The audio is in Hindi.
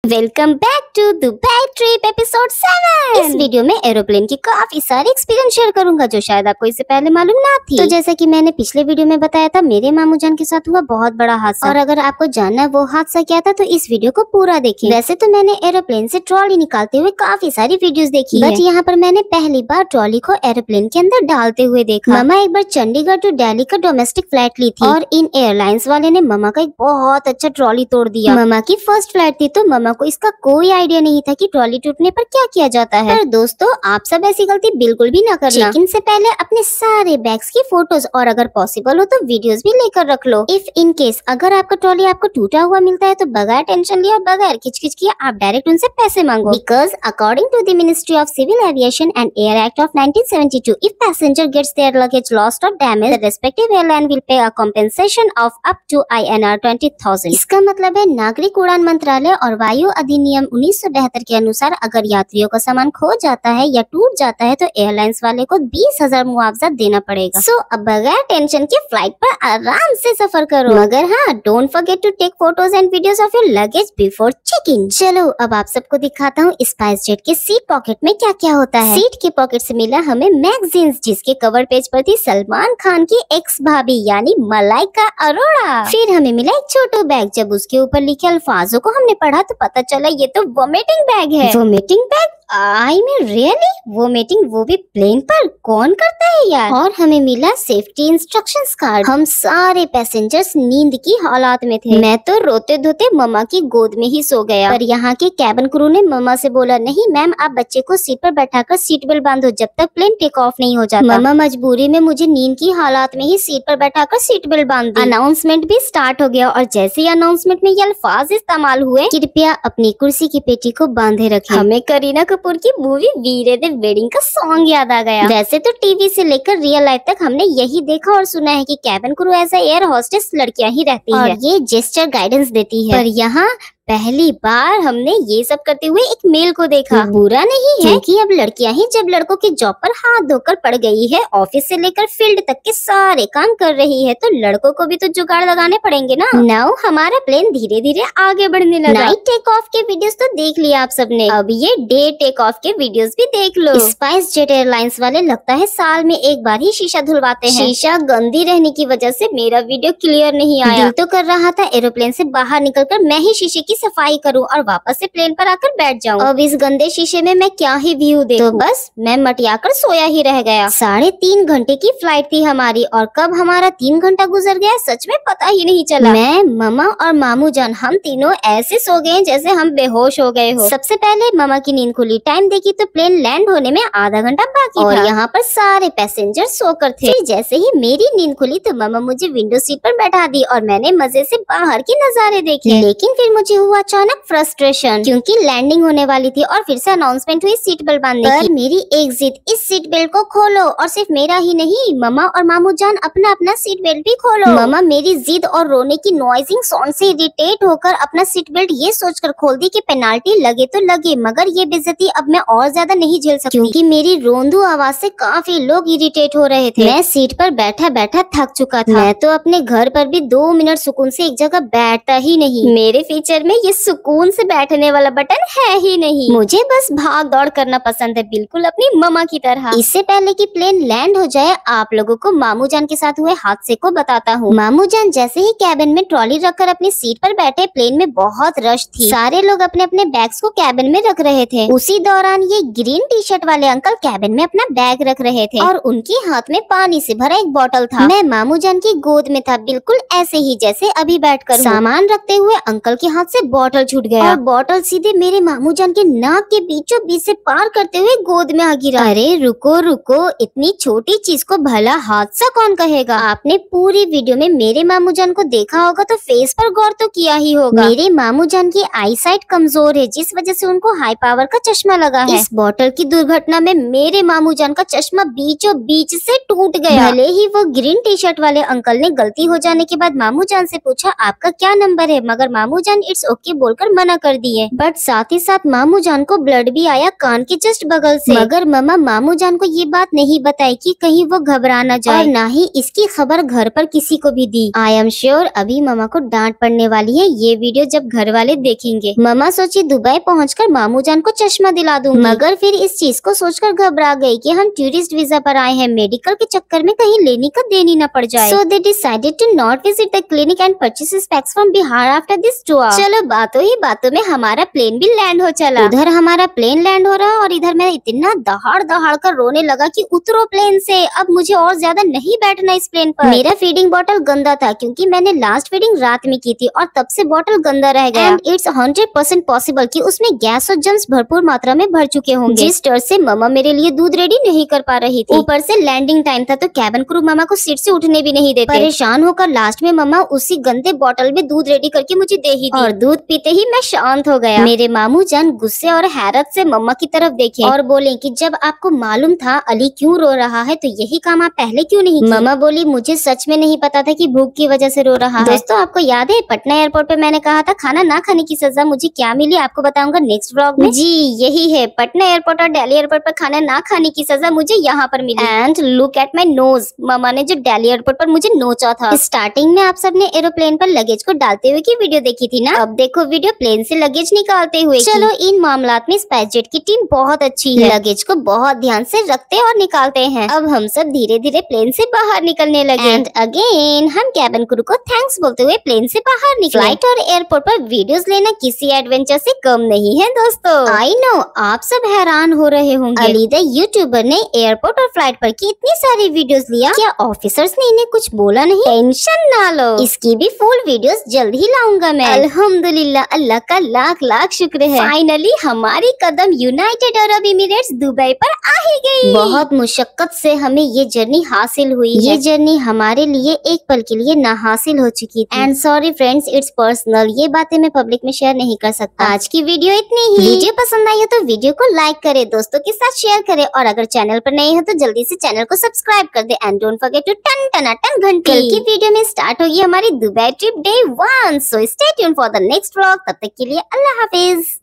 Welcome back to Dubai trip episode 7। इस वीडियो में एरोप्लेन की काफी सारी एक्सपीरियंस शेयर करूंगा जो शायद आपको इससे पहले मालूम ना थी। तो जैसा कि मैंने पिछले वीडियो में बताया था, मेरे मामू जान के साथ हुआ बहुत बड़ा हादसा, और अगर आपको जानना है वो हादसा क्या था तो इस वीडियो को पूरा देखें। वैसे तो मैंने एरोप्लेन से ट्रॉली निकालते हुए काफी सारी वीडियोस देखी है, बट यहाँ पर मैंने पहली बार ट्रॉली को एरोप्लेन के अंदर डालते हुए देखा। मामा एक बार चंडीगढ़ टू दिल्ली का डोमेस्टिक फ्लाइट ली थी और इन एयरलाइंस वाले ने मामा का एक बहुत अच्छा ट्रॉली तोड़ दिया। मामा की फर्स्ट फ्लाइट थी तो मामा को इसका कोई आइडिया नहीं था कि ट्रॉली टूटने पर क्या किया जाता है। पर दोस्तों, आप सब ऐसी गलती बिल्कुल भी ना करना। चेक इन से पहले अपने सारे बैग्स की फोटोज और अगर पॉसिबल हो तो वीडियोस भी लेकर रख लो। इफ इन केस अगर आपका ट्रॉली आपको टूटा हुआ मिलता है तो बगैर टेंशन लिए और बगैर किचकिच किए आप डायरेक्ट उनसे पैसे मांगो। Because according to the Ministry of Civil Aviation and Air Act of 1972, if passenger gets their luggage lost और damage, the respective airline will pay a compensation of up to INR 20,000। इसका मतलब है नागरिक उड़ान मंत्रालय और वायु अधिनियम 1972 के अनुसार अगर यात्रियों का सामान खो जाता है या टूट जाता है तो एयरलाइंस वाले को 20,000 मुआवजा देना पड़ेगा। सो अब बगैर टेंशन के फ्लाइट पर आराम से सफर करो। मगर हाँ, don't forget to take photos and videos of your luggage before check in. चलो अब आप सबको दिखाता हूँ स्पाइस जेट के सीट पॉकेट में क्या क्या होता है। सीट के पॉकेट से मिला हमें मैगजीन्स जिसके कवर पेज पर थी सलमान खान की एक्स भाभी यानी मलाइका अरोड़ा। फिर हमें मिला एक छोटा बैग, जब उसके ऊपर लिखे अल्फाजों को हमने पढ़ा तो पता चला ये तो वोमिटिंग बैग है। Vomiting bag? I mean really? Vomiting वो भी प्लेन पर? कौन करता है यार। और हमें मिला सेफ्टी इंस्ट्रक्शंस कार्ड। हम सारे पैसेंजर्स नींद की हालात में थे। मैं तो रोते धोते मम्मा की गोद में ही सो गया, पर यहाँ के कैबिन क्रू ने मम्मा से बोला, नहीं मैम आप बच्चे को सीट पर बैठाकर सीट बेल्ट बांधो जब तक प्लेन टेक ऑफ नहीं हो जाता। मम्मा मजबूरी में मुझे नींद की हालात में ही सीट पर बैठाकर सीट बेल्ट बांध दी। अनाउंसमेंट भी स्टार्ट हो गया और जैसे ही अनाउंसमेंट में ये अल्फाज इस्तेमाल हुए, कृपया अपनी कुर्सी की पेटी को बांधे रखें, हमें करीना कपूर की मूवी वीरे द वेडिंग का सॉन्ग याद आ गया। वैसे तो टीवी से लेकर रियल लाइफ तक हमने यही देखा और सुना है कि cabin crew as air hostess लड़कियां ही रहती है और ये जेस्चर गाइडेंस देती है, पर यहाँ पहली बार हमने ये सब करते हुए एक मेल को देखा। बुरा नहीं है कि अब लड़कियां ही जब लड़कों की जॉब पर हाथ धोकर पड़ गई है, ऑफिस से लेकर फील्ड तक के सारे काम कर रही है, तो लड़कों को भी तो जुगाड़ लगाने पड़ेंगे ना। नाउ हमारा प्लेन धीरे धीरे आगे बढ़ने लगा। नाइट टेक ऑफ के वीडियोस तो देख लिया आप सबने, अब ये डे टेक ऑफ के वीडियोस भी देख लो। स्पाइस जेट एयरलाइंस वाले लगता है साल में एक बार ही शीशा धुलवाते हैं। शीशा गंदी रहने की वजह से मेरा वीडियो क्लियर नहीं आया। दिल तो कर रहा था एरोप्लेन से बाहर निकलकर मैं ही शीशे की सफाई करूं और वापस से प्लेन पर आकर बैठ जाऊं। अब इस गंदे शीशे में मैं क्या ही व्यू देखूं। तो बस मैं मटियाकर सोया ही रह गया। 3.5 घंटे की फ्लाइट थी हमारी और कब हमारा 3 घंटा गुजर गया सच में पता ही नहीं चला। मैं, मामा और मामू जान हम तीनों ऐसे सो गए जैसे हम बेहोश हो गए हो। सबसे पहले मामा की नींद खुली, टाइम देखी तो प्लेन लैंड होने में आधा घंटा बाकी और यहाँ पर सारे पैसेंजर सोकर थे। फिर जैसे ही मेरी नींद खुली तो मामा मुझे विंडो सीट पर बैठा दी और मैंने मजे से बाहर के नजारे देखे। लेकिन फिर मुझे हुआ अचानक फ्रस्ट्रेशन क्योंकि लैंडिंग होने वाली थी और फिर से अनाउंसमेंट हुई सीट बेल्ट बांधने की। मेरी एक जिद, इस सीट बेल्ट को खोलो, और सिर्फ मेरा ही नहीं मम्मा और मामू जान अपना अपना सीट बेल्ट भी खोलो। मम्मा मेरी जिद और रोने की नॉइजिंग साउंड से इरिटेट होकर अपना सीट बेल्ट ये सोचकर खोल दी कि पेनाल्टी लगे तो लगे, मगर ये बेइज्जती अब मैं और ज्यादा नहीं झेल सकती क्योंकि मेरी रोंदू आवाज से काफी लोग इरिटेट हो रहे थे। मैं सीट पर बैठा बैठा थक चुका था। मैं तो अपने घर पर भी 2 मिनट सुकून से एक जगह बैठता ही नहीं। मेरे फीचर में ये सुकून से बैठने वाला बटन है ही नहीं। मुझे बस भाग दौड़ करना पसंद है, बिल्कुल अपनी मम्मा की तरह। इससे पहले कि प्लेन लैंड हो जाए आप लोगों को मामू जान के साथ हुए हादसे को बताता हूँ। मामू जान जैसे ही कैबिन में ट्रॉली रखकर अपनी सीट पर बैठे, प्लेन में बहुत रश थी। सारे लोग अपने अपने बैग्स को कैबिन में रख रहे थे। उसी दौरान ये ग्रीन टी शर्ट वाले अंकल कैबिन में अपना बैग रख रहे थे और उनके हाथ में पानी से भरा एक बोतल था। मैं मामू जान की गोद में था, बिल्कुल ऐसे ही जैसे अभी बैठकर। सामान रखते हुए अंकल के हाथ से बोतल छूट गया और बोतल सीधे मेरे मामू जान के नाक के बीचों बीच से पार करते हुए गोद में आ गिरा। अरे रुको रुको, इतनी छोटी चीज को भला हादसा कौन कहेगा। आपने पूरी वीडियो में मेरे मामू जान को देखा होगा तो फेस पर गौर तो किया ही होगा। मेरे मामू जान की आई साइट कमजोर है जिस वजह से उनको हाई पावर का चश्मा लगा है। इस बोतल की दुर्घटना में मेरे मामू जान का चश्मा बीचों बीच से टूट गया। भले ही वो ग्रीन टी शर्ट वाले अंकल ने गलती हो जाने के बाद मामू जान से पूछा आपका क्या नंबर है, मगर मामू जान इट्स ओके बोलकर मना कर दिए। बट साथ ही साथ मामू जान को ब्लड भी आया कान के जस्ट बगल से। मगर मम्मा मामू जान को ये बात नहीं बताई कि कहीं वो घबरा न जाए और ना ही इसकी खबर घर पर किसी को भी दी। आई एम श्योर अभी मम्मा को डांट पड़ने वाली है ये वीडियो जब घर वाले देखेंगे। मम्मा सोची दुबई पहुंचकर मामू जान को चश्मा दिला दूंगी, मगर फिर इस चीज को सोचकर घबरा गई कि हम टूरिस्ट वीजा पर आए हैं, मेडिकल के चक्कर में कहीं लेनी का देनी न पड़ जाए। So they decided to not visit the clinic and purchase specs from Bihar after this tour. चलो बातों ही बातों में हमारा प्लेन भी लैंड हो चला। उधर हमारा प्लेन लैंड हो रहा और इधर मैं इतना दहाड़ दहाड़ कर रोने लगा कि उतरो प्लेन से, अब मुझे और ज्यादा नहीं बैठना इस प्लेन पर। मेरा फीडिंग बॉटल गंदा था क्योंकि मैंने लास्ट फीडिंग रात में की थी और तब से बॉटल गंदा रह गया। एंड इट्स 100% पॉसिबल कि उसमें गैस और जर्म्स भरपूर मात्रा में भर चुके होंगे, जिस डर से मम्मा मेरे लिए दूध रेडी नहीं कर पा रही थी। ऊपर से लैंडिंग टाइम था तो कैबिन क्रू मम्मा को सीट से उठने भी नहीं देते। परेशान होकर लास्ट में मम्मा उसी गंदे बॉटल में दूध रेडी करके मुझे दे ही दी और दूध पीते ही मैं शांत हो गया। मेरे मामू जान गुस्से और हैरत से मम्मा की तरफ देखे और बोले कि जब आपको मालूम था अली क्यों रो रहा है तो यही काम आप पहले क्यों नहीं किए? मम्मा बोली मुझे सच में नहीं पता था कि भूख की वजह से रो रहा है। दोस्तों आपको याद है पटना एयरपोर्ट पे मैंने कहा था खाना ना खाने की सजा मुझे क्या मिली, आपको बताऊंगा नेक्स्ट व्लॉग में। जी यही है, पटना एयरपोर्ट और दिल्ली एयरपोर्ट पर खाना ना खाने की सजा मुझे यहाँ पर मिली। And look at my nose, mamma ने जो दिल्ली एयरपोर्ट पर मुझे नोचा था। स्टार्टिंग में आप सबने एरोप्लेन पर लगेज को डालते हुए की वीडियो देखी थी ना, अब देखो वीडियो प्लेन से लगेज निकालते हुए। चलो इन मामलात में स्पाइसजेट की टीम बहुत अच्छी है, लगेज को बहुत ध्यान से रखते और निकालते हैं। अब हम सब धीरे धीरे प्लेन से बाहर निकलने लगे एंड अगेन हम कैबिन क्रू को थैंक्स बोलते हुए प्लेन से बाहर निकले। फ्लाइट और एयरपोर्ट पर वीडियोस लेना किसी एडवेंचर से कम नहीं है दोस्तों। आई नो आप सब हैरान हो रहे होंगे अली द यूट्यूबर ने एयरपोर्ट और फ्लाइट पर की इतनी सारी वीडियोस लिया, क्या ऑफिसर्स ने इन्हें कुछ बोला नहीं? टेंशन ना लो, इसकी भी फुल वीडियोस जल्द ही लाऊंगा मैं। अल्हम्दुलिल्लाह, अल्लाह का लाख लाख शुक्र है, फाइनली हमारी कदम यूनाइटेड अरब एमिरेट्स दुबई पर आ ही गई। बहुत मुशक्कत से हमें ये जर्नी हासिल हुई। ये जर्नी हमारे लिए एक पल के लिए ना हासिल हो चुकी थी। And sorry friends, it's personal, ये बातें मैं पब्लिक में शेयर नहीं कर सकता। आज की वीडियो इतनी ही। वीडियो पसंद आई हो तो वीडियो को लाइक करे, दोस्तों के साथ शेयर करे और अगर चैनल पर नए हो तो जल्दी से चैनल को सब्सक्राइब कर दे एंड डोंट फॉरगेट टू टन टन टन घंटी। कल की वीडियो में स्टार्ट होगी हमारी Dubai trip day 1, so stay tuned for the next vlog. तब तक के लिए अल्लाह हाफिज।